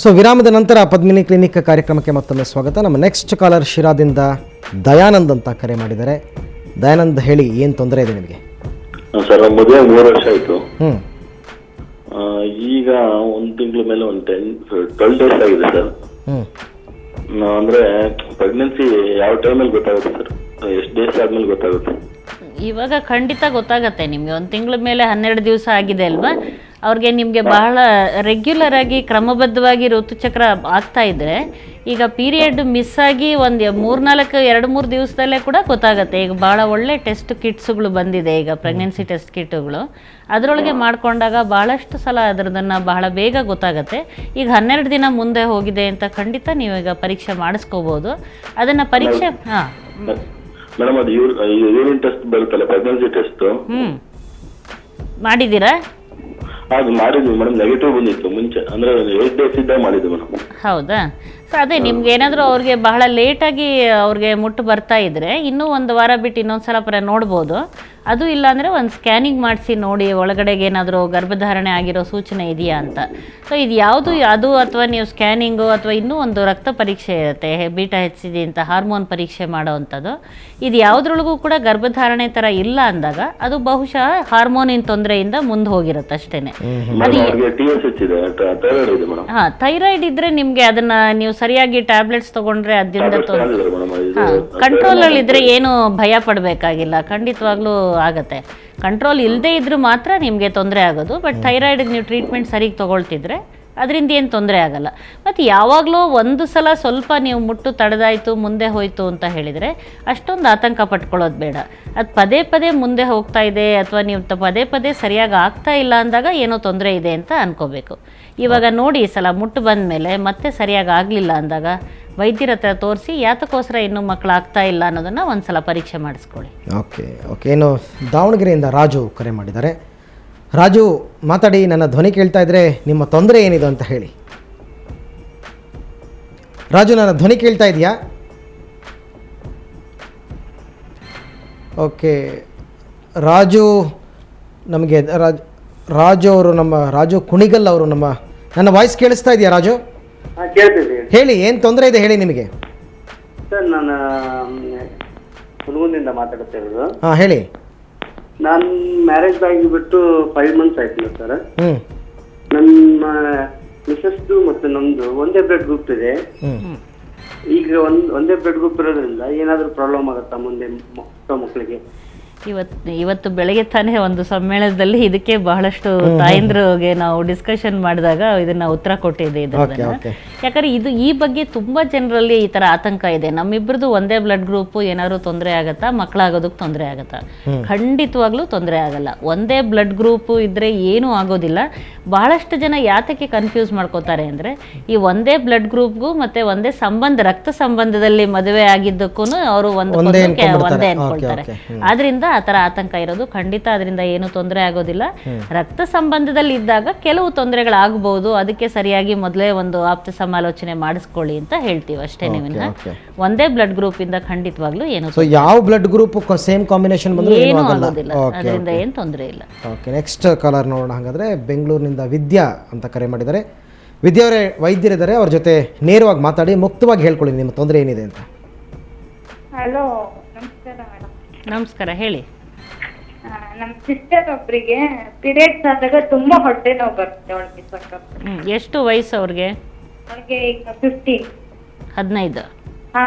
So ವಿರಾಮದ ನಂತರ Padmini clinic ಕಾರ್ಯಕ್ರಮಕ್ಕೆ ಮತ್ತೊಮ್ಮೆ ಸ್ವಾಗತ. ನಮ್ಮ ನೆಕ್ಸ್ಟ್ ಕಾಲರ್ ಶಿರಾದಿಂದ ದಯಾನಂದ್ ಅಂತ ಕರೆ ಮಾಡಿದ್ದಾರೆ. ದಯಾನಂದ್ ಹೇಳಿ, ಏನು ತೊಂದರೆ ಇದೆ ನಿಮಗೆ? ಸರ್, ಮದುವೆ 3 ವರ್ಷ ಆಯ್ತು. ಈಗ 1 ತಿಂಗಳ ಮೇಲೆ 12 ಡೇಸ್ ಆಗಿದೆ ಸರ್. ಅಂದ್ರೆ ಪ್ರೆಗ್ನೆನ್ಸಿ ಯಾವ ಟೈಮಲ್ಲಿ ಗೊತ್ತಾಗುತ್ತೆ ಸರ್? ಎಷ್ಟು ಡೇಸ್ ಆದ್ಮೇಲೆ ಗೊತ್ತಾಗುತ್ತೆ? ಇವಾಗ ಖಂಡಿತ ಗೊತ್ತಾಗತ್ತೆ ನಿಮಗೆ. 1 ತಿಂಗಳ ಮೇಲೆ 12 ದಿವಸ ಆಗಿದೆ ಅಲ್ವಾ? ಅವ್ರಿಗೆ ನಿಮಗೆ ಬಹಳ ರೆಗ್ಯುಲರ್ ಆಗಿ ಕ್ರಮಬದ್ಧವಾಗಿ ಋತುಚಕ್ರ ಆಗ್ತಾ ಇದ್ರೆ, ಈಗ ಪೀರಿಯಡ್ ಮಿಸ್ ಆಗಿ ಒಂದು 2-3 ದಿವಸದಲ್ಲೇ ಕೂಡ ಗೊತ್ತಾಗುತ್ತೆ. ಈಗ ಭಾಳ ಒಳ್ಳೆ ಟೆಸ್ಟ್ ಕಿಟ್ಸ್ಗಳು ಬಂದಿದೆ, ಈಗ ಪ್ರೆಗ್ನೆನ್ಸಿ ಟೆಸ್ಟ್ ಕಿಟ್ಗಳು. ಅದರೊಳಗೆ ಮಾಡ್ಕೊಂಡಾಗ ಭಾಳಷ್ಟು ಸಲ ಅದರದನ್ನು ಬಹಳ ಬೇಗ ಗೊತ್ತಾಗುತ್ತೆ. ಈಗ 12 ದಿನ ಮುಂದೆ ಹೋಗಿದೆ ಅಂತ ಖಂಡಿತ ನೀವು ಈಗ ಪರೀಕ್ಷೆ ಮಾಡಿಸ್ಕೋಬೋದು. ಅದನ್ನು ಪರೀಕ್ಷೆ ಮೇಡಮ್, ಅದು ಯೂರಿನ್ ಟೆಸ್ಟ್ ಬರುತ್ತಲ್ಲ, ಪ್ರೆಗ್ನೆನ್ಸಿ ಟೆಸ್ಟ್ ಮಾಡಿದ್ದೀರಾ? ಅದು ಮಾಡಿದ್ವಿ ಮೇಡಮ್, ನೆಗೆಟಿವ್ ಬಂದಿತ್ತು ಮುಂಚೆ, ಅಂದ್ರೆ 8 ಡೇಸ್ ಇದ್ದಾಗ ಮಾಡಿದ್ವಿ ಮೇಡಮ್. ಹೌದಾ? ಸೊ ಅದೇ ನಿಮ್ಗೆ ಏನಾದರೂ ಅವ್ರಿಗೆ ಬಹಳ ಲೇಟಾಗಿ ಅವ್ರಿಗೆ ಮುಟ್ಟು ಬರ್ತಾ ಇದ್ರೆ ಇನ್ನೂ 1 ವಾರ ಬಿಟ್ಟು ಇನ್ನೊಂದು ಸಲ ನೋಡ್ಬೋದು. ಅದು ಇಲ್ಲಾಂದರೆ ಒಂದು ಸ್ಕ್ಯಾನಿಂಗ್ ಮಾಡಿಸಿ ನೋಡಿ, ಒಳಗಡೆಗೆ ಏನಾದರೂ ಗರ್ಭಧಾರಣೆ ಆಗಿರೋ ಸೂಚನೆ ಇದೆಯಾ ಅಂತ. ಸೊ ಇದು ಯಾವುದು, ಅದು ಅಥವಾ ನೀವು ಸ್ಕ್ಯಾನಿಂಗು ಅಥವಾ ಇನ್ನೂ ಒಂದು ರಕ್ತ ಪರೀಕ್ಷೆ ಇರುತ್ತೆ, ಬೀಟಾ HCG ಅಂತ ಹಾರ್ಮೋನ್ ಪರೀಕ್ಷೆ ಮಾಡೋ ಅಂಥದ್ದು. ಇದು ಯಾವುದ್ರೊಳಗೂ ಕೂಡ ಗರ್ಭಧಾರಣೆ ಥರ ಇಲ್ಲ ಅಂದಾಗ ಅದು ಬಹುಶಃ ಹಾರ್ಮೋನಿನ ತೊಂದರೆಯಿಂದ ಮುಂದೆ ಹೋಗಿರುತ್ತೆ ಅಷ್ಟೇ. ಹಾಂ, ಥೈರಾಯ್ಡ್ ಇದ್ದರೆ ನಿಮಗೆ ಅದನ್ನು ನೀವು ಸರಿಯಾಗಿ ಟ್ಯಾಬ್ಲೆಟ್ಸ್ ತೊಗೊಂಡ್ರೆ ಅದರಿಂದ ಕಂಟ್ರೋಲಲ್ಲಿದ್ದರೆ ಏನು ಭಯ ಪಡಬೇಕಾಗಿಲ್ಲ, ಖಂಡಿತವಾಗ್ಲೂ ಆಗತ್ತೆ. ಕಂಟ್ರೋಲ್ ಇಲ್ಲದೆ ಇದ್ರೂ ಮಾತ್ರ ನಿಮಗೆ ತೊಂದರೆ ಆಗೋದು. ಬಟ್ ಥೈರಾಯ್ಡಿಗೆ ನೀವು ಟ್ರೀಟ್ಮೆಂಟ್ ಸರಿಗೆ ತೊಗೊಳ್ತಿದ್ರೆ ಅದರಿಂದ ಏನು ತೊಂದರೆ ಆಗಲ್ಲ. ಮತ್ತು ಯಾವಾಗಲೂ ಒಂದು ಸಲ ಸ್ವಲ್ಪ ನೀವು ಮುಟ್ಟು ತಡೆದಾಯಿತು ಮುಂದೆ ಹೋಯಿತು ಅಂತ ಹೇಳಿದರೆ ಅಷ್ಟೊಂದು ಆತಂಕ ಪಟ್ಕೊಳ್ಳೋದು ಬೇಡ. ಅದು ಪದೇ ಪದೇ ಮುಂದೆ ಹೋಗ್ತಾ ಇದೆ ಅಥವಾ ನೀವು ಪದೇ ಪದೇ ಸರಿಯಾಗಿ ಆಗ್ತಾ ಇಲ್ಲ ಅಂದಾಗ ಏನೋ ತೊಂದರೆ ಇದೆ ಅಂತ ಅನ್ಕೋಬೇಕು. ಇವಾಗ ನೋಡಿ, ಈ ಸಲ ಮುಟ್ಟು ಬಂದ ಮೇಲೆ ಮತ್ತೆ ಸರಿಯಾಗಿ ಆಗಲಿಲ್ಲ ಅಂದಾಗ ವೈದ್ಯರ ಹತ್ರ ತೋರಿಸಿ ಯಾತಕ್ಕೋಸ್ಕರ ಇನ್ನೂ ಮಕ್ಕಳಾಗ್ತಾ ಇಲ್ಲ ಅನ್ನೋದನ್ನು ಒಂದು ಸಲ ಪರೀಕ್ಷೆ ಮಾಡಿಸ್ಕೊಳ್ಳಿ. ಓಕೆ. ಏನು ದಾವಣಗೆರೆಯಿಂದ ರಾಜು ಕರೆ ಮಾಡಿದ್ದಾರೆ. ರಾಜು ಮಾತಾಡಿ, ನನ್ನ ಧ್ವನಿ ಕೇಳ್ತಾ ಇದ್ರೆ ನಿಮ್ಮ ತೊಂದರೆ ಏನಿದೆ ಅಂತ ಹೇಳಿ. ರಾಜು, ನನ್ನ ಧ್ವನಿ ಕೇಳ್ತಾ ಇದೆಯಾ? ಓಕೆ. ರಾಜು ನಮಗೆ ರಾಜು ಅವರು, ನಮ್ಮ ರಾಜು ಕುಣಿಗಲ್ ಅವರು, ನನ್ನ ವಾಯ್ಸ್ ಕೇಳಿಸ್ತಾ ಇದೆಯಾ ರಾಜು? ಹೇಳಿ, ಏನು ತೊಂದರೆ ಇದೆ ಹೇಳಿ ನಿಮಗೆ. ಸರ್, ನಾನು ಹುನಗುಂದಿಂದ ಮಾತಾಡ್ತಾ ಇರೋದು. ಹಾಂ, ಹೇಳಿ. ನಾನು ಮ್ಯಾರೇಜ್ ಆಗಿಬಿಟ್ಟು 5 ಮಂತ್ಸ್ ಆಯ್ತು ಸರ್. ನನ್ನ ಮಿಸಸ್ದು ಮತ್ತು ನಮ್ದು ಒಂದೇ ಬ್ಲಡ್ ಗ್ರೂಪ್ ಇದೆ. ಈಗ ಒಂದೇ ಬ್ಲಡ್ ಗ್ರೂಪ್ ಇರೋದ್ರಿಂದ ಏನಾದರೂ ಪ್ರಾಬ್ಲಮ್ ಆಗುತ್ತಾ ಮುಂದೆ ಮಕ್ಕಳಿಗೆ? ಇವತ್ತು ಬೆಳಗ್ಗೆ ತಾನೇ ಒಂದು ಸಮ್ಮೇಳನದಲ್ಲಿ ಇದಕ್ಕೆ ಬಹಳಷ್ಟು ತಾಯಂದ್ರಿಗೆ ನಾವು ಡಿಸ್ಕಷನ್ ಮಾಡಿದಾಗ ಇದನ್ನ ಉತ್ತರ ಕೊಟ್ಟಿದೆ ಇದನ್ನ. ಯಾಕಂದ್ರೆ ಈ ಬಗ್ಗೆ ತುಂಬಾ ಜನರಲ್ಲಿ ಈ ತರ ಆತಂಕ ಇದೆ. ನಮ್ಮಿಬ್ಬರದು ಒಂದೇ ಬ್ಲಡ್ ಗ್ರೂಪ್, ಏನಾದ್ರು ತೊಂದರೆ ಆಗತ್ತಾ, ಮಕ್ಕಳಾಗೋದಕ್ಕೆ ತೊಂದರೆ ಆಗತ್ತಾ? ಖಂಡಿತವಾಗ್ಲೂ ತೊಂದರೆ ಆಗಲ್ಲ. ಒಂದೇ ಬ್ಲಡ್ ಗ್ರೂಪ್ ಇದ್ರೆ ಏನೂ ಆಗೋದಿಲ್ಲ. ಬಹಳಷ್ಟು ಜನ ಯಾತಕ್ಕೆ ಕನ್ಫ್ಯೂಸ್ ಮಾಡ್ಕೋತಾರೆ ಅಂದ್ರೆ, ಈ ಒಂದೇ ಬ್ಲಡ್ ಗ್ರೂಪ್ಗೂ ಮತ್ತೆ ಒಂದೇ ರಕ್ತ ಸಂಬಂಧದಲ್ಲಿ ಮದುವೆ ಆಗಿದ್ದಕ್ಕೂ ಅವರು ಒಂದೇ ಅನ್ಕೊಳ್ತಾರೆ. ಆದ್ರಿಂದ ಆ ಥರ ಆತಂಕ ಇರೋದು ಖಂಡಿತ. ಅದರಿಂದ ಏನು ತೊಂದರೆ ಆಗೋದಿಲ್ಲ. ರಕ್ತ ಸಂಬಂಧದಲ್ಲಿ ಇದ್ದಾಗ ಕೆಲವು ತೊಂದರೆಗಳಾಗಬಹುದು. ಅದಕ್ಕೆ ಸರಿಯಾಗಿ ಮೊದಲೇ ಒಂದು ಆಪ್ತ ಸಮಾಲೋಚನೆ ಮಾಡಿಸ್ಕೊಳ್ಳಿ ಅಂತ ಹೇಳ್ತೀವಿ ಅಷ್ಟೇ. ನೀವನ್ನ ಒಂದೇ ಬ್ಲಡ್ ಗ್ರೂಪ್ ಇಂದ ಖಂಡಿತವಾಗ್ಲೂ ಏನು ಯಾವ ಬ್ಲಡ್ ಗ್ರೂಪ್ ಸೇಮ್ ಕಾಂಬಿನೇಷನ್ ಏನು ಆಗೋದಿಲ್ಲ. ಅದರಿಂದ ಏನು ತೊಂದರೆ ಇಲ್ಲ. ಓಕೆ, ನೆಕ್ಸ್ಟ್ ಕಾಲರ್ ನೋಡೋಣ. ಹಾಗಾದ್ರೆ ಬೆಂಗಳೂರಿನಿಂದ ವಿದ್ಯಾ ಅಂತ ಕರೆ ಮಾಡಿದ್ದಾರೆ. ವಿದ್ಯಾ ಅವರೇ ವೈದ್ಯರಿದ್ದಾರೆ, ಅವ್ರ ಜೊತೆ ನೇರವಾಗಿ ಮಾತಾಡಿ ಮುಕ್ತವಾಗಿ ಹೇಳ್ಕೊಳ್ಳಿ ನಿಮ್ಮ ತೊಂದರೆ ಏನಿದೆ ಅಂತ. ಹಲೋ, ನಮಸ್ಕಾರ ಮೇಡಮ್. ನಮಸ್ಕಾರ, ಹೇಳಿ. ನಮ್ಮ ಸಿಸ್ಟರ್ ಒಬ್ಬರಿಗೆ ಪೀರಿಯಡ್ಸ್ ಆದಾಗ ತುಂಬಾ ಹೊಟ್ಟೆ ನೋವು ಬರುತ್ತೆ ಅವಳಿಗೆ. ಎಷ್ಟು ವಯಸ್ಸು ಅವ್ರಿಗೆ? ಅವಳಿಗೆ ಈಗ 15. 15? ಹಾ.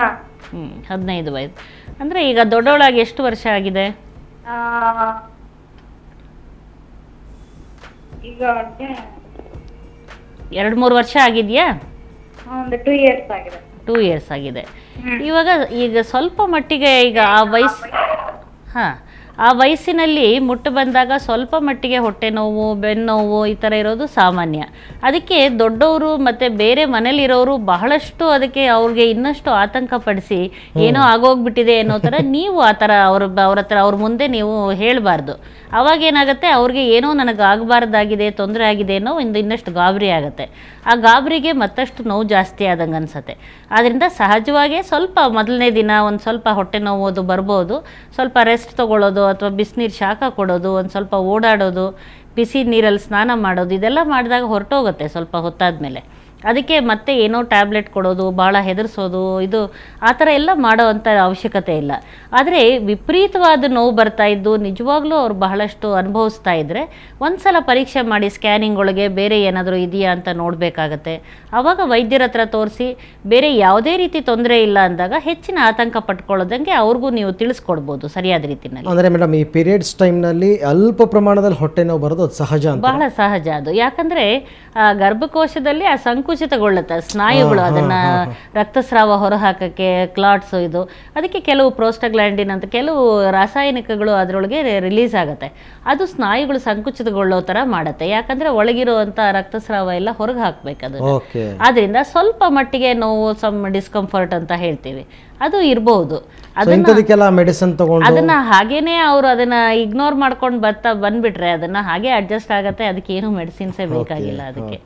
15 ವಯಸ್ಸು ಅಂದ್ರೆ ಈಗ ದೊಡ್ಡವಳಾಗಿ ಎಷ್ಟು ವರ್ಷ ಆಗಿದೆ? ಈಗ ಅವಳಿಗೆ 2-3 ವರ್ಷ ಆಗಿದೆಯಾ? ಒಂದು 2 ಇಯರ್ಸ್ ಆಗಿದೆ. 2 ಇಯರ್ಸ್ ಆಗಿದೆ. ಈಗ ಸ್ವಲ್ಪ ಮಟ್ಟಿಗೆ ಈಗ ಆ ವಯಸ್ಸಿನಲ್ಲಿ ಮುಟ್ಟು ಬಂದಾಗ ಸ್ವಲ್ಪ ಮಟ್ಟಿಗೆ ಹೊಟ್ಟೆ ನೋವು, ಬೆನ್ನೋವು ಈ ಥರ ಇರೋದು ಸಾಮಾನ್ಯ. ಅದಕ್ಕೆ ದೊಡ್ಡವರು ಮತ್ತು ಬೇರೆ ಮನೇಲಿರೋರು ಬಹಳಷ್ಟು ಅದಕ್ಕೆ ಅವ್ರಿಗೆ ಇನ್ನಷ್ಟು ಆತಂಕ ಪಡಿಸಿ ಏನೋ ಆಗೋಗ್ಬಿಟ್ಟಿದೆ ಅನ್ನೋ ಥರ ನೀವು ಆ ಥರ ಅವ್ರ ಮುಂದೆ ನೀವು ಹೇಳಬಾರ್ದು. ಅವಾಗೇನಾಗುತ್ತೆ, ಅವ್ರಿಗೆ ಏನೋ ನನಗೆ ಆಗಬಾರ್ದಾಗಿದೆ, ತೊಂದರೆ ಆಗಿದೆ ಅನ್ನೋ ಇನ್ನಷ್ಟು ಗಾಬರಿ ಆಗುತ್ತೆ. ಆ ಗಾಬರಿಗೆ ಮತ್ತಷ್ಟು ನೋವು ಜಾಸ್ತಿ ಆದಂಗೆ ಅನಿಸುತ್ತೆ. ಆದ್ದರಿಂದ ಸಹಜವಾಗೇ ಸ್ವಲ್ಪ ಮೊದಲನೇ ದಿನ ಒಂದು ಸ್ವಲ್ಪ ಹೊಟ್ಟೆ ನೋವು ಬರ್ಬೋದು. ಸ್ವಲ್ಪ ರೆಸ್ಟ್ ತೊಗೊಳ್ಳೋದು ಅಥವಾ ಬಿಸಿನೀರು ಶಾಖ ಕೊಡೋದು, ಒಂದು ಸ್ವಲ್ಪ ಓಡಾಡೋದು, ಬಿಸಿ ನೀರಲ್ಲಿ ಸ್ನಾನ ಮಾಡೋದು, ಇದೆಲ್ಲ ಮಾಡಿದಾಗ ಹೊರಟೋಗುತ್ತೆ ಸ್ವಲ್ಪ ಹೊತ್ತಾದ ಮೇಲೆ. ಅದಕ್ಕೆ ಮತ್ತೆ ಏನೋ ಟ್ಯಾಬ್ಲೆಟ್ ಕೊಡೋದು, ಭಾಳ ಹೆದರ್ಸೋದು, ಇದು ಆ ಥರ ಎಲ್ಲ ಮಾಡೋವಂಥ ಅವಶ್ಯಕತೆ ಇಲ್ಲ. ಆದರೆ ವಿಪರೀತವಾದ ನೋವು ಬರ್ತಾ ಇದ್ದು ನಿಜವಾಗ್ಲೂ ಅವ್ರು ಬಹಳಷ್ಟು ಅನುಭವಿಸ್ತಾ ಇದ್ದರೆ ಒಂದು ಸಲ ಪರೀಕ್ಷೆ ಮಾಡಿ ಸ್ಕ್ಯಾನಿಂಗ್ ಒಳಗೆ ಬೇರೆ ಏನಾದರೂ ಇದೆಯಾ ಅಂತ ನೋಡಬೇಕಾಗತ್ತೆ. ಆವಾಗ ವೈದ್ಯರ ಹತ್ರ ತೋರಿಸಿ ಬೇರೆ ಯಾವುದೇ ರೀತಿ ತೊಂದರೆ ಇಲ್ಲ ಅಂದಾಗ ಹೆಚ್ಚಿನ ಆತಂಕ ಪಟ್ಕೊಳ್ಳೋದಂಗೆ ಅವ್ರಿಗೂ ನೀವು ತಿಳಿಸ್ಕೊಡ್ಬೋದು ಸರಿಯಾದ ರೀತಿಯಲ್ಲಿ. ಅಂದರೆ ಮೇಡಮ್, ಈ ಪೀರಿಯಡ್ಸ್ ಟೈಮ್ನಲ್ಲಿ ಅಲ್ಪ ಪ್ರಮಾಣದಲ್ಲಿ ಹೊಟ್ಟೆ ನೋವು ಬರೋದು ಅದು ಸಹಜ ಅಂತ? ಬಹಳ ಸಹಜ ಅದು. ಯಾಕಂದರೆ ಗರ್ಭಕೋಶದಲ್ಲಿ ಆ ಸಂಕುಚಿತಗೊಳ್ಳುತ್ತೆ ಸ್ನಾಯುಗಳು, ಅದನ್ನು ರಕ್ತಸ್ರಾವ ಹೊರಹಾಕಕ್ಕೆ, ಕ್ಲಾಟ್ಸು ಇದು, ಅದಕ್ಕೆ ಕೆಲವು ಪ್ರೋಸ್ಟಾಗ್ಲ್ಯಾಂಡಿನ್ ಅಂತ ಕೆಲವು ರಾಸಾಯನಿಕಗಳು ಅದರೊಳಗೆ ರಿಲೀಸ್ ಆಗುತ್ತೆ. ಅದು ಸ್ನಾಯುಗಳು ಸಂಕುಚಿತಗೊಳ್ಳೋ ಥರ ಮಾಡುತ್ತೆ. ಯಾಕಂದರೆ ಒಳಗಿರುವಂಥ ರಕ್ತಸ್ರಾವ ಎಲ್ಲ ಹೊರಗೆ ಹಾಕಬೇಕು ಅದನ್ನು. ಆದ್ದರಿಂದ ಸ್ವಲ್ಪ ಮಟ್ಟಿಗೆ ನೋವು, ಸಮ್ ಡಿಸ್ಕಂಫರ್ಟ್ ಅಂತ ಹೇಳ್ತೀವಿ, ಅದು ಇರಬಹುದು. ಅದನ್ನ ಹಾಗೇನೆ ಅವರು ಅದನ್ನ ಇಗ್ನೋರ್ ಮಾಡ್ಕೊಂಡು ಬಂದ್ಬಿಟ್ರೆ ಅದನ್ನ ಹಾಗೆ ಅಡ್ಜಸ್ಟ್ ಆಗತ್ತೆ. ಅದಕ್ಕೆ ಏನು ಮೆಡಿಸಿನ್ಸೇ ಬೇಕಾಗಿಲ್ಲ. ಅದಕ್ಕೆ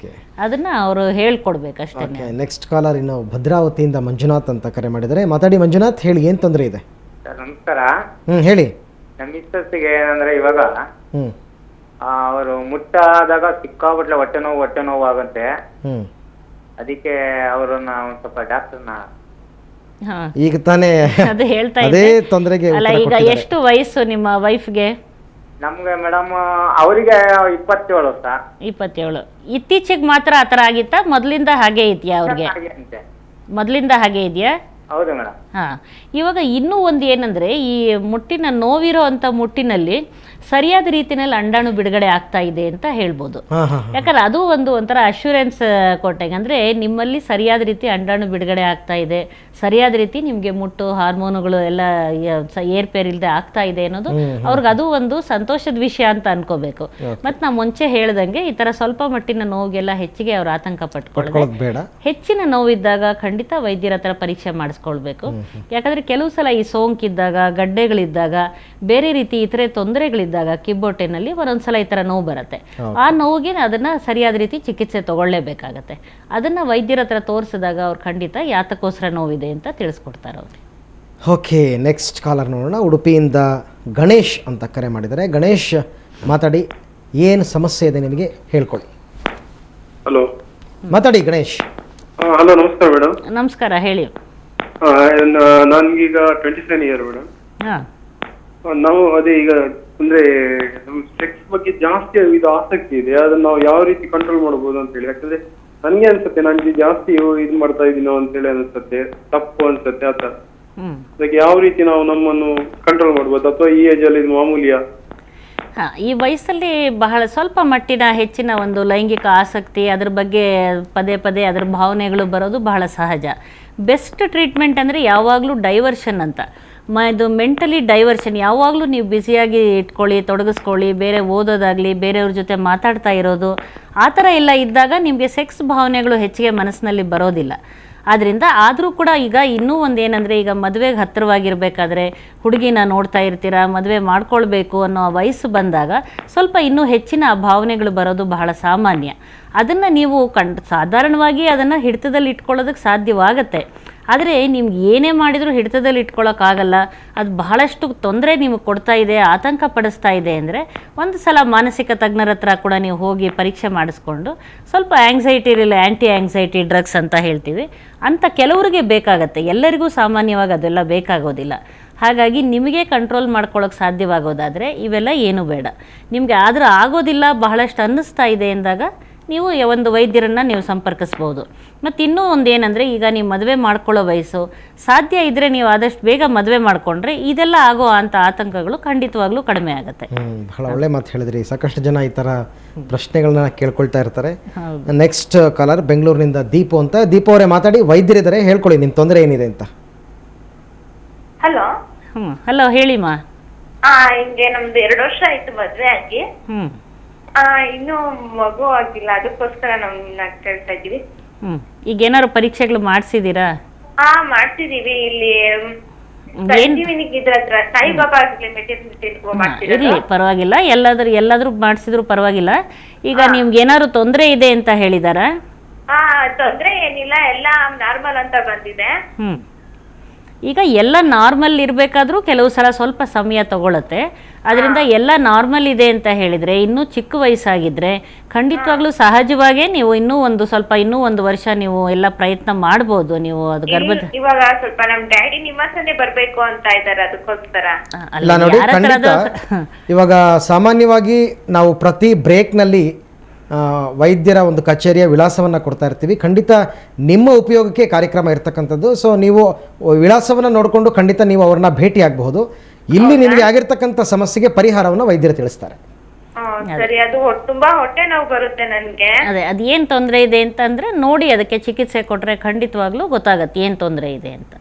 ಅದನ್ನ ಅವರು ಹೇಳ್ಕೊಡ್ಬೇಕಷ್ಟೇ. ನೆಕ್ಸ್ಟ್ ಕಾಲರ್ ಇನ್ನು ಭದ್ರಾವತಿಯಿಂದ ಮಂಜುನಾಥ್ ಅಂತ ಕರೆ ಮಾಡಿದರೆ. ಮಾತಾಡಿ ಮಂಜುನಾಥ್, ಹೇಳಿ, ಏನು ತೊಂದರೆ ಇದೆ? ನಮಸ್ಕಾರ. ಹೇಳಿ. ನಮ್ಮ ಮಿಸ್ಸಸ್ಸಿಗೆ ಏನಂದ್ರೆ ಇವಾಗ ಅವರು ಮುಟ್ಟಾದಾಗ ಸಿಕ್ಕಾಬಿಟ್ಲೆ ಹೊಟ್ಟೆ ನೋವು ಆಗಂತೆ. ಅದಕ್ಕೆ ಅವರನ್ನ ಒಂದ್ ಸ್ವಲ್ಪ ಡಾಕ್ಟರ್ನ ಈಗ ತಾನೇ ಅದು ಹೇಳ್ತಾ ಅದೇ ತೊಂದರೆಗೆ ಅಲ್ಲ. ಈಗ ಎಷ್ಟು ವಯಸ್ಸು ನಿಮ್ಮ ವೈಫ್ಗೆ? ನಮ್ಗೆ ಮೇಡಮ್ ಅವರಿಗೆ 27 ವರ್ಷ. 27. ಇತ್ತೀಚೆಗೆ ಮಾತ್ರ ಆ ಥರ ಆಗಿತ್ತಾ? ಮೊದಲಿಂದ ಹಾಗೆ ಇದೆಯಾ ಅವ್ರಿಗೆ? ಮೊದಲಿಂದ ಹಾಗೆ ಇದೆಯಾ? ಹೌದು ಮೇಡಮ್. ಹಾಂ. ಇವಾಗ ಇನ್ನೂ ಒಂದು ಏನಂದರೆ, ಈ ಮುಟ್ಟಿನ ನೋವಿರೋ ಅಂಥ ಮುಟ್ಟಿನಲ್ಲಿ ಸರಿಯಾದ ರೀತಿಯಲ್ಲಿ ಅಂಡಾಣು ಬಿಡುಗಡೆ ಆಗ್ತಾ ಇದೆ ಅಂತ ಹೇಳ್ಬೋದು. ಯಾಕಂದ್ರೆ ಅದು ಒಂಥರ ಅಶ್ಯೂರೆನ್ಸ್ ಕೊಟ್ಟಂಗೆ, ಅಂದರೆ ನಿಮ್ಮಲ್ಲಿ ಸರಿಯಾದ ರೀತಿ ಅಂಡಾಣು ಬಿಡುಗಡೆ ಆಗ್ತಾ ಇದೆ, ಸರಿಯಾದ ರೀತಿ ನಿಮಗೆ ಮುಟ್ಟು ಹಾರ್ಮೋನುಗಳು ಎಲ್ಲ ಏರ್ಪೇರ್ ಇಲ್ಲದೆ ಆಗ್ತಾ ಇದೆ ಅನ್ನೋದು ಅವ್ರಿಗೆ ಅದು ಒಂದು ಸಂತೋಷದ ವಿಷಯ ಅಂತ ಅನ್ಕೋಬೇಕು. ಮತ್ತು ನಾ ಮುಂಚೆ ಹೇಳ್ದಂಗೆ ಈ ಥರ ಸ್ವಲ್ಪ ಮಟ್ಟಿನ ನೋವಿಗೆಲ್ಲ ಹೆಚ್ಚಿಗೆ ಅವ್ರು ಆತಂಕ ಪಟ್ಕೊಳ್ಳೋದು ಬೇಡ. ಹೆಚ್ಚಿನ ನೋವಿದ್ದಾಗ ಖಂಡಿತ ವೈದ್ಯರ ಹತ್ರ ಪರೀಕ್ಷೆ ಮಾಡಿಸ್ಕೊಳ್ಬೇಕು. ಯಾಕಂದರೆ ಕೆಲವು ಸಲ ಈ ಸೋಂಕಿದ್ದಾಗ, ಗಡ್ಡೆಗಳಿದ್ದಾಗ, ಬೇರೆ ರೀತಿ ಇತರೆ ತೊಂದರೆಗಳಿದ್ದಾಗ ಕಿಬ್ಬೊಟ್ಟೆನಲ್ಲಿ ಒಂದೊಂದ್ಸಲ ಈ ಥರ ನೋವು ಬರುತ್ತೆ. ಆ ನೋವಿಗೆ ಅದನ್ನ ಸರಿಯಾದ ರೀತಿ ಚಿಕಿತ್ಸೆ ತಗೊಳ್ಳೇಬೇಕಾಗತ್ತೆ. ಅದನ್ನ ವೈದ್ಯರ ಹತ್ರ ತೋರಿಸಿದಾಗ ಅವ್ರು ಖಂಡಿತ ಯಾತಕ್ಕೋಸ್ಕರ ನೋವಿದೆ ಅಂತ ತಿಳಿಸ್ಕೊಡ್ತಾರೆ ಅವ್ರು. ಓಕೆ, ನೆಕ್ಸ್ಟ್ ಕಾಲರ್ ನೋಡೋಣ. ಉಡುಪಿಯಿಂದ ಗಣೇಶ್ ಅಂತ ಕರೆ ಮಾಡಿದ್ದಾರೆ. ಗಣೇಶ್, ಮಾತಾಡಿ, ಏನು ಸಮಸ್ಯೆ ಇದೆ ನಿಮಗೆ ಹೇಳ್ಕೊಳ್ಳಿ. ಹಲೋ, ಮಾತಾಡಿ ಗಣೇಶ್. ಹಲೋ, ನಮಸ್ಕಾರ ಮೇಡಮ್. ನಮಸ್ಕಾರ, ಹೇಳಿ. ನನ್ಗೀಗ 27 ಇಯರ್ ಮೇಡಮ್. ಹಾಂ. ನಾವು ಅದೇ ಈಗ ಅಂದ್ರೆ ಸೆಕ್ಸ್ ಬಗ್ಗೆ ಜಾಸ್ತಿ ಇದು ಆಸಕ್ತಿ ಇದೆ. ಅದನ್ನ ನಾವು ಯಾವ ರೀತಿ ಕಂಟ್ರೋಲ್ ಮಾಡಬಹುದು ಅಂತ ಹೇಳಿ. ಯಾಕಂದ್ರೆ ನನ್ಗೆ ಅನ್ಸುತ್ತೆ ನನ್ಗೆ ಜಾಸ್ತಿ ಇದು ಮಾಡ್ತಾ ಇದೀನೋ ಅಂತ ಹೇಳಿ ಅನ್ಸುತ್ತೆ, ತಪ್ಪು ಅನ್ಸುತ್ತೆ ಆತರ. ಅದಕ್ಕೆ ಯಾವ ರೀತಿ ನಾವು ನಮ್ಮನ್ನು ಕಂಟ್ರೋಲ್ ಮಾಡ್ಬೋದು, ಅಥವಾ ಈ ಏಜ್ ಅಲ್ಲಿ ಇದು ಮಾಮೂಲಿಯಾ? ಈ ವಯಸ್ಸಲ್ಲಿ ಬಹಳ ಸ್ವಲ್ಪ ಮಟ್ಟಿನ ಹೆಚ್ಚಿನ ಒಂದು ಲೈಂಗಿಕ ಆಸಕ್ತಿ, ಅದ್ರ ಬಗ್ಗೆ ಪದೇ ಪದೇ ಅದರ ಭಾವನೆಗಳು ಬರೋದು ಬಹಳ ಸಹಜ. ಬೆಸ್ಟ್ ಟ್ರೀಟ್ಮೆಂಟ್ ಅಂದರೆ ಯಾವಾಗಲೂ ಡೈವರ್ಷನ್ ಅಂತ. ಇದು ಮೆಂಟಲಿ ಡೈವರ್ಷನ್. ಯಾವಾಗಲೂ ನೀವು ಬ್ಯುಸಿಯಾಗಿ ಇಟ್ಕೊಳ್ಳಿ, ತೊಡಗಿಸ್ಕೊಳ್ಳಿ, ಬೇರೆ ಓದೋದಾಗಲಿ, ಬೇರೆಯವ್ರ ಜೊತೆ ಮಾತಾಡ್ತಾ ಇರೋದು, ಆ ಥರ ಎಲ್ಲ ಇದ್ದಾಗ ನಿಮಗೆ ಸೆಕ್ಸ್ ಭಾವನೆಗಳು ಹೆಚ್ಚಿಗೆ ಮನಸ್ಸಿನಲ್ಲಿ ಬರೋದಿಲ್ಲ. ಆದ್ದರಿಂದ ಆದರೂ ಕೂಡ ಈಗ ಇನ್ನೂ ಒಂದು ಏನಂದರೆ, ಈಗ ಮದುವೆಗೆ ಹತ್ತಿರವಾಗಿರಬೇಕಾದ್ರೆ ಹುಡುಗಿನ ನೋಡ್ತಾ ಇರ್ತೀರಾ, ಮದುವೆ ಮಾಡ್ಕೊಳ್ಬೇಕು ಅನ್ನೋ ವಯಸ್ಸು ಬಂದಾಗ ಸ್ವಲ್ಪ ಇನ್ನೂ ಹೆಚ್ಚಿನ ಭಾವನೆಗಳು ಬರೋದು ಬಹಳ ಸಾಮಾನ್ಯ. ಅದನ್ನು ನೀವು ಸಾಧಾರಣವಾಗಿ ಅದನ್ನು ಹಿಡಿತದಲ್ಲಿ ಇಟ್ಕೊಳ್ಳೋದಕ್ಕೆ ಸಾಧ್ಯವಾಗತ್ತೆ. ಆದರೆ ನಿಮ್ಗೆ ಏನೇ ಮಾಡಿದರೂ ಹಿಡಿತದಲ್ಲಿ ಇಟ್ಕೊಳ್ಳೋಕ್ಕಾಗಲ್ಲ. ಅದು ಬಹಳಷ್ಟು ತೊಂದರೆ ನಿಮಗೆ ಕೊಡ್ತಾ ಇದೆ, ಆತಂಕ ಪಡಿಸ್ತಾ ಇದೆ ಅಂದರೆ ಒಂದು ಸಲ ಮಾನಸಿಕ ತಜ್ಞರ ಹತ್ರ ಕೂಡ ನೀವು ಹೋಗಿ ಪರೀಕ್ಷೆ ಮಾಡಿಸ್ಕೊಂಡು ಸ್ವಲ್ಪ ಆ್ಯಂಟಿ ಆ್ಯಂಗ್ಸೈಟಿ ಡ್ರಗ್ಸ್ ಅಂತ ಹೇಳ್ತೀವಿ, ಅಂಥ ಕೆಲವರಿಗೆ ಬೇಕಾಗತ್ತೆ. ಎಲ್ಲರಿಗೂ ಸಾಮಾನ್ಯವಾಗಿ ಅದೆಲ್ಲ ಬೇಕಾಗೋದಿಲ್ಲ. ಹಾಗಾಗಿ ನಿಮಗೆ ಕಂಟ್ರೋಲ್ ಮಾಡ್ಕೊಳ್ಳೋಕೆ ಸಾಧ್ಯವಾಗೋದಾದರೆ ಇವೆಲ್ಲ ಏನೂ ಬೇಡ. ನಿಮಗೆ ಆದರೂ ಆಗೋದಿಲ್ಲ, ಬಹಳಷ್ಟು ಅನ್ನಿಸ್ತಾ ಇದೆ ಎಂದಾಗ ನೀವು ಒಂದು ವೈದ್ಯರನ್ನು ನೀವು ಸಂಪರ್ಕಿಸ್ಬೋದು. ಮತ್ತು ಇನ್ನೂ ಒಂದು ಏನಂದರೆ, ಈಗ ನೀವು ಮದುವೆ ಮಾಡ್ಕೊಳ್ಳೋ ವಯಸ್ಸು, ಸಾಧ್ಯ ಇದ್ದರೆ ನೀವು ಆದಷ್ಟು ಬೇಗ ಮದುವೆ ಮಾಡಿಕೊಂಡ್ರೆ ಇದೆಲ್ಲ ಆಗೋ ಅಂಥ ಆತಂಕಗಳು ಖಂಡಿತವಾಗ್ಲೂ ಕಡಿಮೆ ಆಗುತ್ತೆ. ಬಹಳ ಒಳ್ಳೆ ಮಾತು ಹೇಳಿದ್ರಿ. ಸಾಕಷ್ಟು ಜನ ಈ ಥರ ಪ್ರಶ್ನೆಗಳನ್ನ ಕೇಳ್ಕೊಳ್ತಾ ಇರ್ತಾರೆ. ನೆಕ್ಸ್ಟ್ ಕಾಲರ್ ಬೆಂಗಳೂರಿನಿಂದ ದೀಪು ಅಂತ. ದೀಪು ಅವರೇ, ಮಾತಾಡಿ, ವೈದ್ಯರಿದ್ದಾರೆ, ಹೇಳ್ಕೊಳ್ಳಿ ನಿಮ್ಮ ತೊಂದರೆ ಏನಿದೆ ಅಂತ. ಹಲೋ. ಹಲೋ, ಹೇಳಿಮ್ಮ. ಹಿಂಗೆ ನಮ್ದು 2 ವರ್ಷ ಆಯ್ತು ಮದ್ವೆ ಆಗಿ. ಇನ್ನು ಮಗು ಆಗಿಲ್ಲ, ಅದಕ್ಕೋಸ್ಕರ ನಮ್ನ ಕೇಳ್ತಾ ಇದೀವಿ. ಈಗ ಏನಾದ್ರು ಪರೀಕ್ಷೆಗಳು ಮಾಡಿಸಿದೀರಾ? ಮಾಡ್ತಿದೀವಿ. ಇಲ್ಲಿ ಸಾಯಿಬಾಬಾ ಇರ್ಲಿ, ಪರವಾಗಿಲ್ಲ. ಎಲ್ಲಾದ್ರೂ ಮಾಡಿಸಿದ್ರು ಪರವಾಗಿಲ್ಲ. ಈಗ ನಿಮ್ಗೆ ಏನಾದ್ರು ತೊಂದರೆ ಇದೆ ಅಂತ ಹೇಳಿದಾರ? ತೊಂದ್ರೆ ಏನಿಲ್ಲ, ಎಲ್ಲ ನಾರ್ಮಲ್ ಅಂತ ಬಂದಿದೆ. ಈಗ ಎಲ್ಲ ನಾರ್ಮಲ್ ಇರಬೇಕಾದ್ರೂ ಕೆಲವು ಸಲ ಸ್ವಲ್ಪ ಸಮಯ ತಗೊಳುತ್ತೆ. ಅದರಿಂದ ಎಲ್ಲ ನಾರ್ಮಲ್ ಇದೆ ಅಂತ ಹೇಳಿದರೆ, ಇನ್ನೂ ಚಿಕ್ಕ ವಯಸ್ಸಾಗಿದ್ದರೆ ಖಂಡಿತವಾಗ್ಲೂ ಸಹಜವಾಗೇ ನೀವು ಇನ್ನೂ ಒಂದು ವರ್ಷ ನೀವು ಎಲ್ಲ ಪ್ರಯತ್ನ ಮಾಡ್ಬೋದು. ನೀವು ಅದು ಇವಾಗ ಸ್ವಲ್ಪ ನಮ್ ಡ್ಯಾಡಿ ನಿಮ್ಮಸನೆ ಬರ್ಬೇಕು ಅಂತ ಇದ್ದಾರೆ, ಅದಕ್ಕೋಸ್ಕರ. ಇಲ್ಲ ನೋಡಿ, ಖಂಡಿತ ಇವಾಗ ಸಾಮಾನ್ಯವಾಗಿ ನಾವು ಪ್ರತಿ ಬ್ರೇಕ್ನಲ್ಲಿ ವೈದ್ಯರ ಒಂದು ಕಚೇರಿಯ ವಿಳಾಸವನ್ನು ಕೊಡ್ತಾ ಇರ್ತೀವಿ. ಖಂಡಿತ ನಿಮ್ಮ ಉಪಯೋಗಕ್ಕೆ ಕಾರ್ಯಕ್ರಮ ಇರ್ತಕ್ಕಂಥದ್ದು. ಸೊ ನೀವು ವಿಳಾಸವನ್ನು ನೋಡಿಕೊಂಡು ಖಂಡಿತ ನೀವು ಅವ್ರನ್ನ ಭೇಟಿ ಆಗಬಹುದು. ಇಲ್ಲಿ ನಿಮಗೆ ಆಗಿರ್ತಕ್ಕಂಥ ಸಮಸ್ಯೆಗೆ ಪರಿಹಾರವನ್ನು ವೈದ್ಯರು ತಿಳಿಸ್ತಾರೆ. ಸರಿ, ಅದು ತುಂಬಾ ಹೊಟ್ಟೆ ನೋವು ಬರುತ್ತೆ ನನ್ಗೆ. ಅದೇ ಅದೇನು ತೊಂದರೆ ಇದೆ ಅಂತಂದ್ರೆ ನೋಡಿ ಅದಕ್ಕೆ ಚಿಕಿತ್ಸೆ ಕೊಟ್ರೆ ಖಂಡಿತವಾಗ್ಲೂ ಗೊತ್ತಾಗತ್ತೆ ಏನು ತೊಂದರೆ ಇದೆ ಅಂತ.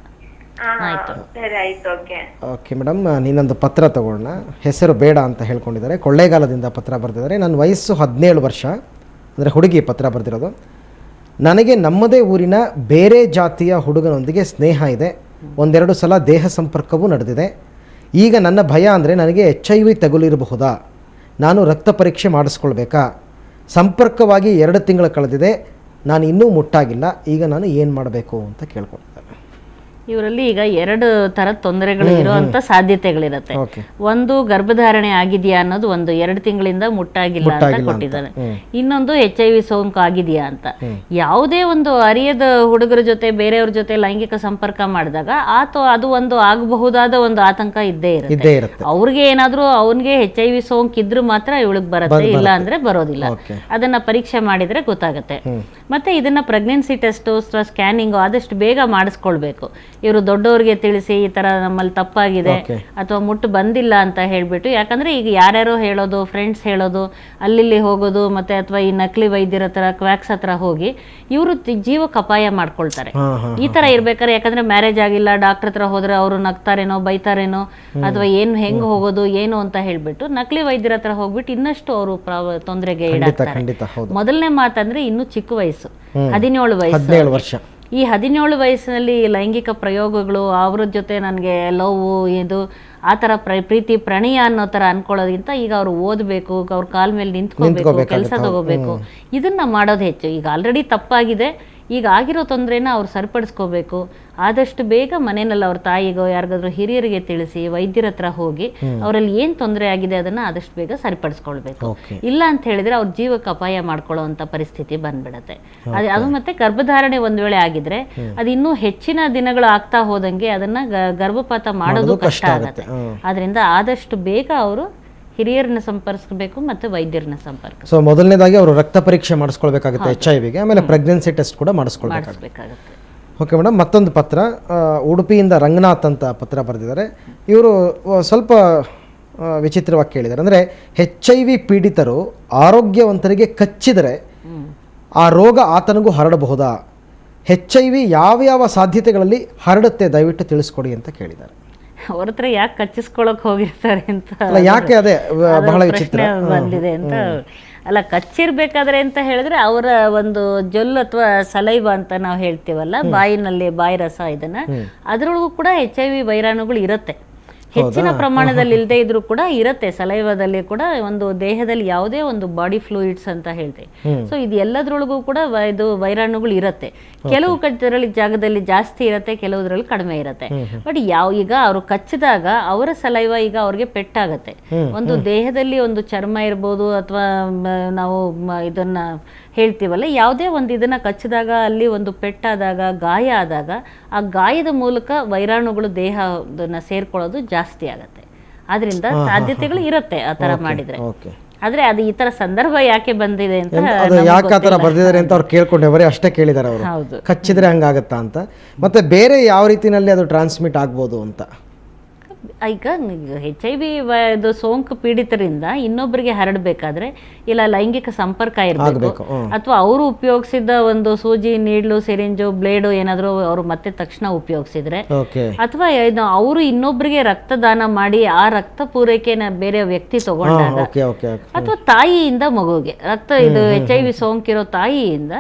ಆಯ್ತು, ಸರಿ, ಆಯ್ತು. ಓಕೆ ಮೇಡಮ್, ನೀನೊಂದು ಪತ್ರ ತಗೊಳ್ಳೋಣ. ಹೆಸರು ಬೇಡ ಅಂತ ಹೇಳ್ಕೊಂಡಿದ್ದಾರೆ, ಕೊಳ್ಳೇಗಾಲದಿಂದ ಪತ್ರ ಬರೆದಿದ್ದಾರೆ. ನನ್ನ ವಯಸ್ಸು 17 ವರ್ಷ, ಅಂದರೆ ಹುಡುಗಿ ಪತ್ರ ಬರೆದಿರೋದು. ನನಗೆ ನಮ್ಮದೇ ಊರಿನ ಬೇರೆ ಜಾತಿಯ ಹುಡುಗನೊಂದಿಗೆ ಸ್ನೇಹ ಇದೆ. ಒಂದೆರಡು ಸಲ ದೇಹ ಸಂಪರ್ಕವೂ ನಡೆದಿದೆ. ಈಗ ನನ್ನ ಭಯ ಅಂದರೆ ನನಗೆ HIV ತಗುಲಿರಬಹುದಾ, ನಾನು ರಕ್ತ ಪರೀಕ್ಷೆ ಮಾಡಿಸ್ಕೊಳ್ಬೇಕಾ, ಸಂಪರ್ಕವಾಗಿ 2 ತಿಂಗಳು ಕಳೆದಿದೆ, ನಾನು ಇನ್ನೂ ಮುಟ್ಟಾಗಿಲ್ಲ, ಈಗ ನಾನು ಏನು ಮಾಡಬೇಕು ಅಂತ ಕೇಳ್ಕೊಳ್ತಾರೆ. ಇವರಲ್ಲಿ ಈಗ 2 ಥರದ ತೊಂದರೆಗಳು ಇರುವಂತ ಸಾಧ್ಯತೆಗಳಿರುತ್ತೆ. ಒಂದು ಗರ್ಭಧಾರಣೆ ಆಗಿದೆಯಾ ಅನ್ನೋದು ಒಂದು, 2 ತಿಂಗಳಿಂದ ಮುಟ್ಟಾಗಿಲ್ಲ ಅಂತ ಕೊಟ್ಟಿದ್ದಾರೆ. ಇನ್ನೊಂದು HIV ಸೋಂಕು ಆಗಿದೆಯಾ ಅಂತ. ಯಾವುದೇ ಒಂದು ಅರಿಯದ ಹುಡುಗರ ಜೊತೆ ಬೇರೆಯವ್ರ ಜೊತೆ ಲೈಂಗಿಕ ಸಂಪರ್ಕ ಮಾಡಿದಾಗ ಅದು ಒಂದು ಆಗಬಹುದಾದ ಒಂದು ಆತಂಕ ಇದ್ದೇ ಇರುತ್ತೆ. ಅವ್ರಿಗೆ ಏನಾದ್ರೂ ಅವನಿಗೆ HIV ಸೋಂಕು ಇದ್ರೂ ಮಾತ್ರ ಇವಳಿಗೆ ಬರುತ್ತೆ, ಇಲ್ಲ ಅಂದ್ರೆ ಬರೋದಿಲ್ಲ. ಅದನ್ನ ಪರೀಕ್ಷೆ ಮಾಡಿದ್ರೆ ಗೊತ್ತಾಗುತ್ತೆ. ಮತ್ತೆ ಇದನ್ನ ಪ್ರೆಗ್ನೆನ್ಸಿ ಟೆಸ್ಟ್, ಸ್ಕ್ಯಾನಿಂಗ್ ಆದಷ್ಟು ಬೇಗ ಮಾಡಿಸ್ಕೊಳ್ಬೇಕು. ಇವರು ದೊಡ್ಡವ್ರಿಗೆ ತಿಳಿಸಿ ಈ ತರ ನಮ್ಮಲ್ಲಿ ತಪ್ಪಾಗಿದೆ ಅಥವಾ ಮುಟ್ಟು ಬಂದಿಲ್ಲ ಅಂತ ಹೇಳ್ಬಿಟ್ಟು, ಯಾಕಂದ್ರೆ ಈಗ ಯಾರ್ಯಾರೋ ಹೇಳೋದು, ಫ್ರೆಂಡ್ಸ್ ಹೇಳೋದು, ಅಲ್ಲಿ ಹೋಗೋದು, ಮತ್ತೆ ಅಥವಾ ಈ ನಕಲಿ ವೈದ್ಯರ ಹತ್ರ, ಕ್ವಾಕ್ಸ್ ಹತ್ರ ಹೋಗಿ ಇವರು ಜೀವಕ್ಕೆ ಅಪಾಯ ಮಾಡ್ಕೊಳ್ತಾರೆ. ಈ ತರ ಇರ್ಬೇಕಾದ್ರೆ, ಯಾಕಂದ್ರೆ ಮ್ಯಾರೇಜ್ ಆಗಿಲ್ಲ, ಡಾಕ್ಟರ್ ಹತ್ರ ಹೋದ್ರೆ ಅವರು ನಗ್ತಾರೇನೋ, ಬೈತಾರೇನೋ, ಅಥವಾ ಹೆಂಗ್ ಹೋಗೋದು ಏನು ಅಂತ ಹೇಳ್ಬಿಟ್ಟು ನಕಲಿ ವೈದ್ಯರ ಹತ್ರ ಹೋಗ್ಬಿಟ್ಟು ಇನ್ನಷ್ಟು ಅವರು ತೊಂದರೆಗೆ ಈಡಾಗ್ತಾರೆ. ಮೊದಲನೇ ಮಾತಂದ್ರೆ ಇನ್ನು ಚಿಕ್ಕ ವಯಸ್ಸು, 17 ವರ್ಷ. ಈ 17 ವಯಸ್ಸಿನಲ್ಲಿ ಲೈಂಗಿಕ ಪ್ರಯೋಗಗಳು, ಅವ್ರ ಜೊತೆ ನನಗೆ ಲವ್ ಇದು ಆ ಥರ ಪ್ರೀತಿ ಪ್ರಣಯ ಅನ್ನೋ ಥರ ಅನ್ಕೊಳ್ಳೋದಕ್ಕಿಂತ ಈಗ ಅವ್ರು ಓದಬೇಕು, ಅವ್ರ ಕಾಲ ಮೇಲೆ ನಿಂತ್ಕೋಬೇಕು, ಕೆಲಸ ತಗೋಬೇಕು, ಇದನ್ನ ಮಾಡೋದು ಹೆಚ್ಚು. ಈಗ ಆಲ್ರೆಡಿ ತಪ್ಪಾಗಿದೆ, ಈಗ ಆಗಿರೋ ತೊಂದರೆನ ಅವ್ರು ಸರಿಪಡಿಸ್ಕೋಬೇಕು. ಆದಷ್ಟು ಬೇಗ ಮನೆಯಲ್ಲಿ ಅವ್ರ ತಾಯಿಗೋ ಯಾರಿಗಾದ್ರೂ ಹಿರಿಯರಿಗೆ ತಿಳಿಸಿ ವೈದ್ಯರ ಹತ್ರ ಹೋಗಿ ಅವರಲ್ಲಿ ಏನು ತೊಂದರೆ ಆಗಿದೆ ಅದನ್ನ ಆದಷ್ಟು ಬೇಗ ಸರಿಪಡಿಸ್ಕೊಳ್ಬೇಕು. ಇಲ್ಲ ಅಂತ ಹೇಳಿದ್ರೆ ಅವ್ರ ಜೀವಕ್ಕೆ ಅಪಾಯ ಮಾಡ್ಕೊಳ್ಳೋವಂಥ ಪರಿಸ್ಥಿತಿ ಬಂದ್ಬಿಡತ್ತೆ. ಅದು ಮತ್ತೆ ಗರ್ಭಧಾರಣೆ ಒಂದ್ ವೇಳೆ ಆಗಿದ್ರೆ ಅದು ಇನ್ನೂ ಹೆಚ್ಚಿನ ದಿನಗಳು ಆಗ್ತಾ ಹೋದಂಗೆ ಅದನ್ನ ಗರ್ಭಪಾತ ಮಾಡೋದು ಕಷ್ಟ ಆಗತ್ತೆ. ಆದ್ರಿಂದ ಆದಷ್ಟು ಬೇಗ ಅವರು ಹಿರಿಯರನ್ನ ಸಂಪರ್ಕಿಸಬೇಕು ಮತ್ತೆ ವೈದ್ಯರನ್ನ ಸಂಪರ್ಕ. ಸೊ ಮೊದಲನೇದಾಗಿ ಅವರು ರಕ್ತ ಪರೀಕ್ಷೆ ಮಾಡಿಸ್ಕೊಳ್ಬೇಕಾಗುತ್ತೆ HIV ಗೆ, ಆಮೇಲೆ ಪ್ರೆಗ್ನೆನ್ಸಿ ಟೆಸ್ಟ್ ಕೂಡ ಮಾಡಿಸ್ಕೊಳ್ಬೇಕಾಗುತ್ತೆ. ಓಕೆ ಮೇಡಮ್, ಮತ್ತೊಂದು ಪತ್ರ ಉಡುಪಿಯಿಂದ ರಂಗನಾಥ್ ಅಂತ ಪತ್ರ ಬರೆದಿದ್ದಾರೆ. ಇವರು ಸ್ವಲ್ಪ ವಿಚಿತ್ರವಾಗಿ ಕೇಳಿದ್ದಾರೆ. ಅಂದರೆ HIV ಪೀಡಿತರು ಆರೋಗ್ಯವಂತರಿಗೆ ಕಚ್ಚಿದರೆ ಆ ರೋಗ ಆತನಿಗೂ ಹರಡಬಹುದಾ? HIV ಯಾವ ಸಾಧ್ಯತೆಗಳಲ್ಲಿ ಹರಡುತ್ತೆ, ದಯವಿಟ್ಟು ತಿಳಿಸ್ಕೊಡಿ ಅಂತ ಕೇಳಿದ್ದಾರೆ. ಅವ್ರ ಹತ್ರ ಯಾಕೆ ಕಚ್ಚಿಸ್ಕೊಳಕ್ ಹೋಗಿರ್ತಾರೆ ಅಂತ ಯಾಕೆ ಅದೇ ಬಹಳ ವಿಚಿತ್ರ ಬಂದಿದೆ ಅಂತ. ಅಲ್ಲ, ಕಚ್ಚಿರ್ಬೇಕಾದ್ರೆ ಅಂತ ಹೇಳಿದ್ರೆ ಅವರ ಒಂದು ಜೊಲ್ಲು ಅಥವಾ ಸಲೈವ ಅಂತ ನಾವು ಹೇಳ್ತೀವಲ್ಲ, ಬಾಯಿನಲ್ಲಿ ಬಾಯಿ ರಸ, ಇದನ್ನ ಅದ್ರೊಳಗೂ ಕೂಡ HIV ವೈರಾಣುಗಳು ಇರುತ್ತೆ. ಹೆಚ್ಚಿನ ಪ್ರಮಾಣದಲ್ಲಿ ಇಲ್ಲದೆ ಇದ್ರೂ ಕೂಡ ಇರುತ್ತೆ. ಸಲೈವದಲ್ಲಿ ಕೂಡ ಒಂದು ದೇಹದಲ್ಲಿ ಯಾವುದೇ ಒಂದು ಬಾಡಿ ಫ್ಲೂಯಿಡ್ಸ್ ಅಂತ ಹೇಳ್ತೇವೆ. ಸೊ ಇದು ಎಲ್ಲದ್ರೊಳಗೂ ಕೂಡ ಇದು ವೈರಾಣುಗಳು ಇರುತ್ತೆ. ಕೆಲವು ಜಾಗದಲ್ಲಿ ಜಾಸ್ತಿ ಇರುತ್ತೆ, ಕೆಲವುದ್ರಲ್ಲಿ ಕಡಿಮೆ ಇರುತ್ತೆ. ಬಟ್ ಈಗ ಅವರು ಕಚ್ಚಿದಾಗ ಅವರ ಸಲೈವ ಈಗ ಅವ್ರಿಗೆ ಪೆಟ್ಟಾಗತ್ತೆ. ಒಂದು ದೇಹದಲ್ಲಿ ಒಂದು ಚರ್ಮ ಇರ್ಬೋದು ಅಥವಾ ನಾವು ಇದನ್ನ ಹೇಳ್ತೀವಲ್ಲ, ಯಾವುದೇ ಒಂದು ಇದನ್ನ ಕಚ್ಚಿದಾಗ ಅಲ್ಲಿ ಒಂದು ಪೆಟ್ಟಾದಾಗ, ಗಾಯ ಆದಾಗ ಆ ಗಾಯದ ಮೂಲಕ ವೈರಾಣುಗಳು ದೇಹದನ್ನ ಸೇರ್ಕೊಳ್ಳೋದು ಜಾಸ್ತಿ ಆಗತ್ತೆ. ಆದ್ರಿಂದ ಸಾಧ್ಯತೆಗಳು ಇರುತ್ತೆ ಆ ತರ ಮಾಡಿದ್ರೆ. ಆದ್ರೆ ಅದು ಈ ತರ ಸಂದರ್ಭ ಯಾಕೆ ಬಂದಿದೆ ಅಂತ, ಯಾಕೆ ಆ ತರ ಬಂದಿದ್ದಾರೆ ಅಂತ ಅವ್ರು ಕೇಳ್ಕೊಂಡೆ, ಬರೀ ಅಷ್ಟೇ ಕೇಳಿದಾರೆ ಅವರು, ಕಚ್ಚಿದ್ರೆ ಹಂಗಾಗತ್ತಾ ಅಂತ. ಮತ್ತೆ ಬೇರೆ ಯಾವ ರೀತಿನಲ್ಲಿ ಅದು ಟ್ರಾನ್ಸ್ಮಿಟ್ ಆಗ್ಬೋದು ಅಂತ. ಈಗ HIV ಇದು ಸೋಂಕು ಪೀಡಿತರಿಂದ ಇನ್ನೊಬ್ಬರಿಗೆ ಹರಡಬೇಕಾದ್ರೆ ಇಲ್ಲ ಲೈಂಗಿಕ ಸಂಪರ್ಕ ಇರಬೇಕು, ಅಥವಾ ಅವರು ಉಪಯೋಗಿಸಿದ ಒಂದು ಸೂಜಿ, ನೀಡ್ಲು, ಸಿರಿಂಜು, ಬ್ಲೇಡು ಏನಾದ್ರು ಅವರು ಮತ್ತೆ ತಕ್ಷಣ ಉಪಯೋಗಿಸಿದ್ರೆ, ಅಥವಾ ಅವರು ಇನ್ನೊಬ್ಬರಿಗೆ ರಕ್ತದಾನ ಮಾಡಿ ಆ ರಕ್ತ ಪೂರೈಕೆನ ಬೇರೆ ವ್ಯಕ್ತಿ ತಗೊಂಡಾಗ, ಅಥವಾ ತಾಯಿಯಿಂದ ಮಗುಗೆ ಇದು HIV ಸೋಂಕಿರೋ ತಾಯಿಯಿಂದ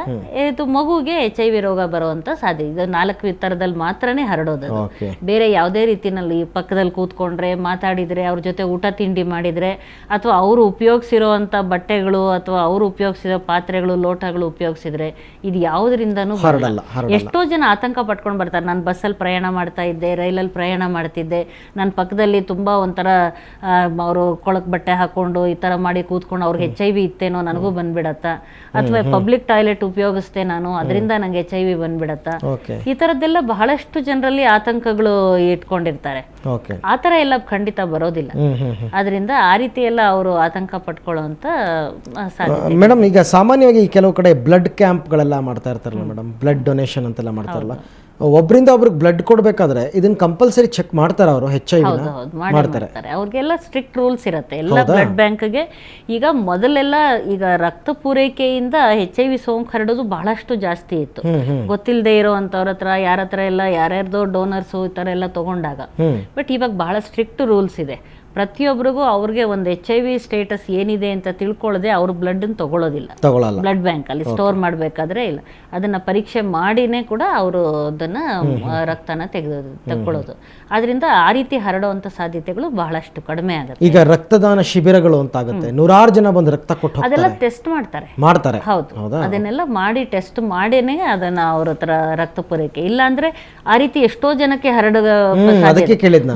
ಇದು ಮಗುಗೆ HIV ರೋಗ ಬರುವಂತ ಸಾಧ್ಯತೆ. ಇದು 4 ವಿತರದಲ್ಲಿ ಮಾತ್ರನೇ ಹರಡೋದು. ಬೇರೆ ಯಾವುದೇ ರೀತಿನಲ್ಲಿ ಪಕ್ಕದಲ್ಲಿ ಕೂತ್ಕೊಂಡ್ರೆ, ಮಾತಾಡಿದರೆ, ಅವ್ರ ಜೊತೆ ಊಟ ತಿಂಡಿ ಮಾಡಿದರೆ, ಅಥವಾ ಅವರು ಉಪಯೋಗಿಸಿರೋವಂಥ ಬಟ್ಟೆಗಳು ಅಥವಾ ಅವರು ಉಪಯೋಗಿಸಿರೋ ಪಾತ್ರೆಗಳು, ಲೋಟಗಳು ಉಪಯೋಗಿಸಿದ್ರೆ ಇದು ಯಾವುದರಿಂದನೂ ಹರಡಲ್ಲ. ಎಷ್ಟೋ ಜನ ಆತಂಕ ಪಟ್ಕೊಂಡು ಬರ್ತಾರೆ. ನಾನು ಬಸ್ಸಲ್ಲಿ ಪ್ರಯಾಣ ಮಾಡ್ತಾ ಇದ್ದೆ, ರೈಲಲ್ಲಿ ಪ್ರಯಾಣ ಮಾಡ್ತಿದ್ದೆ, ನನ್ನ ಪಕ್ಕದಲ್ಲಿ ತುಂಬ ಒಂಥರ ಅವರು ಕೊಳಕ್ ಬಟ್ಟೆ ಹಾಕ್ಕೊಂಡು ಈ ಥರ ಮಾಡಿ ಕೂತ್ಕೊಂಡು ಅವ್ರಿಗೆ HIV ಇತ್ತೇನೋ, ನನಗೂ ಬಂದ್ಬಿಡತ್ತಾ, ಅಥವಾ ಪಬ್ಲಿಕ್ ಟಾಯ್ಲೆಟ್ ಉಪಯೋಗಿಸ್ತೆ ನಾನು, ಅದರಿಂದ ನಂಗೆ HIV ಬಂದ್ಬಿಡತ್ತಾ, ಈ ಥರದ್ದೆಲ್ಲ ಬಹಳಷ್ಟು ಜನರಲ್ಲಿ ಆತಂಕಗಳು ಇಟ್ಕೊಂಡಿರ್ತಾರೆ. ಆ ಥರ ಎಲ್ಲ ಖಂಡಿತ ಬರೋದಿಲ್ಲ. ಅದರಿಂದ ಆ ರೀತಿ ಎಲ್ಲ ಅವರು ಆತಂಕ ಪಟ್ಕೊಳ್ಳೋಂಥ ಸಾಧ್ಯತೆ. ಮೇಡಮ್, ಈಗ ಸಾಮಾನ್ಯವಾಗಿ ಕೆಲವು ಕಡೆ ಬ್ಲಡ್ ಕ್ಯಾಂಪ್ಗಳೆಲ್ಲ ಮಾಡ್ತಾ ಇರ್ತಾರಲ್ಲ ಮೇಡಮ್, ಬ್ಲಡ್ ಡೊನೇಷನ್ ಅಂತೆಲ್ಲ ಮಾಡ್ತಾರಲ್ಲ, ಒಬ್ಬರಿಂದ ಒಬ್ರಿಗೆ ಬ್ಲಡ್ ಕೊಡಬೇಕಾದ್ರೆ ಇದನ್ನ ಕಂಪಲ್ಸರಿ ಚೆಕ್ ಮಾಡ್ತಾರೆ ಅವರು? HIV ಮಾಡ್ತಾರೆ. ಅವ್ರಿಗೆಲ್ಲ ಸ್ಟ್ರಿಕ್ಟ್ ರೂಲ್ಸ್ ಇರುತ್ತೆ ಎಲ್ಲ ಬ್ಲಡ್ ಬ್ಯಾಂಕ್ಗೆ. ಈಗ ಮೊದಲೆಲ್ಲ ಈಗ ರಕ್ತ ಪೂರೈಕೆಯಿಂದ HIV ಸೋಂಕು ಹರಡೋದು ಬಹಳಷ್ಟು ಜಾಸ್ತಿ ಇತ್ತು. ಗೊತ್ತಿಲ್ಲದೆ ಇರೋವಂಥವ್ರ ಹತ್ರ, ಯಾರ ಹತ್ರ ಎಲ್ಲ ಯಾರ್ಯಾರ್ದೋ ಡೋನರ್ಸು ಈ ಥರ ಎಲ್ಲ ತಗೊಂಡಾಗ. ಬಟ್ ಇವಾಗ ಬಹಳ ಸ್ಟ್ರಿಕ್ಟ್ ರೂಲ್ಸ್ ಇದೆ. ಪ್ರತಿಯೊಬ್ಬರಿಗೂ ಅವ್ರಿಗೆ ಒಂದು HIV ಸ್ಟೇಟಸ್ ಏನಿದೆ ಅಂತ ತಿಳ್ಕೊಳ್ಳದೆ ಅವ್ರ ಬ್ಲಡ್ಡನ್ನು ತಗೊಳ್ಳೋದಿಲ್ಲ. ಬ್ಲಡ್ ಬ್ಯಾಂಕಲ್ಲಿ ಸ್ಟೋರ್ ಮಾಡಬೇಕಾದ್ರೆ ಇಲ್ಲ, ಅದನ್ನ ಪರೀಕ್ಷೆ ಮಾಡಿನೇ ಕೂಡ ಅವರು ಅದನ್ನ ರಕ್ತನ ತಗೊಳ್ಳೋದು. ಅದರಿಂದ ಆ ರೀತಿ ಹರಡುವಂಥ ಸಾಧ್ಯತೆಗಳು ಬಹಳಷ್ಟು ಕಡಿಮೆ ಆಗುತ್ತೆ. ಈಗ ರಕ್ತದಾನ ಶಿಬಿರಗಳು ಅಂತ ಆಗುತ್ತೆ, ನೂರಾರು ಜನ ಬಂದು ರಕ್ತ ಕೊಟ್ಟು ಅದೆಲ್ಲ ಟೆಸ್ಟ್ ಮಾಡ್ತಾರೆ. ಹೌದು, ಅದನ್ನೆಲ್ಲ ಮಾಡಿ ಟೆಸ್ಟ್ ಮಾಡೇನೆ ಅದನ್ನ ಅವ್ರ ಹತ್ರ ರಕ್ತ ಪೂರೈಕೆ. ಇಲ್ಲ ಅಂದ್ರೆ ಆ ರೀತಿ ಎಷ್ಟೋ ಜನಕ್ಕೆ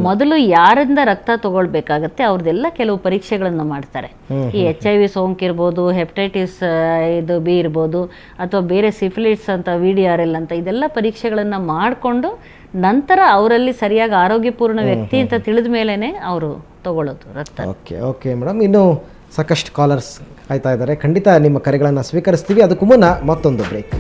ಮೊದಲು ಯಾರಿಂದ ರಕ್ತ ತಗೊಳ್ಬೇಕಾಗತ್ತೆ ಅವ್ರದ್ದೆಲ್ಲ ಕೆಲವು ಪರೀಕ್ಷೆಗಳನ್ನು ಮಾಡ್ತಾರೆ. ಈ HIV ಸೋಂಕಿರ್ಬೋದು, ಹೆಪಟೈಟಿಸ್ ಇದು B ಇರ್ಬೋದು, ಅಥವಾ ಬೇರೆ ಸಿಫಿಲಿಸ್ ಅಂತ VDRL ಅಂತ, ಇದೆಲ್ಲ ಪರೀಕ್ಷೆಗಳನ್ನ ಮಾಡಿಕೊಂಡು ನಂತರ ಅವರಲ್ಲಿ ಸರಿಯಾಗಿ ಆರೋಗ್ಯಪೂರ್ಣ ವ್ಯಕ್ತಿ ಅಂತ ತಿಳಿದ ಮೇಲೇನೆ ಅವರು ತಗೊಳ್ಳೋದು ರಕ್ತ. ಓಕೆ ಮೇಡಮ್, ಇನ್ನು ಸಾಕಷ್ಟು ಕಾಲರ್ಸ್ ಆಯ್ತಾ ಇದ್ದಾರೆ. ಖಂಡಿತ ನಿಮ್ಮ ಕರೆಗಳನ್ನು ಸ್ವೀಕರಿಸ್ತೀವಿ. ಅದಕ್ಕೂ ಮುನ್ನ ಮತ್ತೊಂದು ಬ್ರೇಕ್.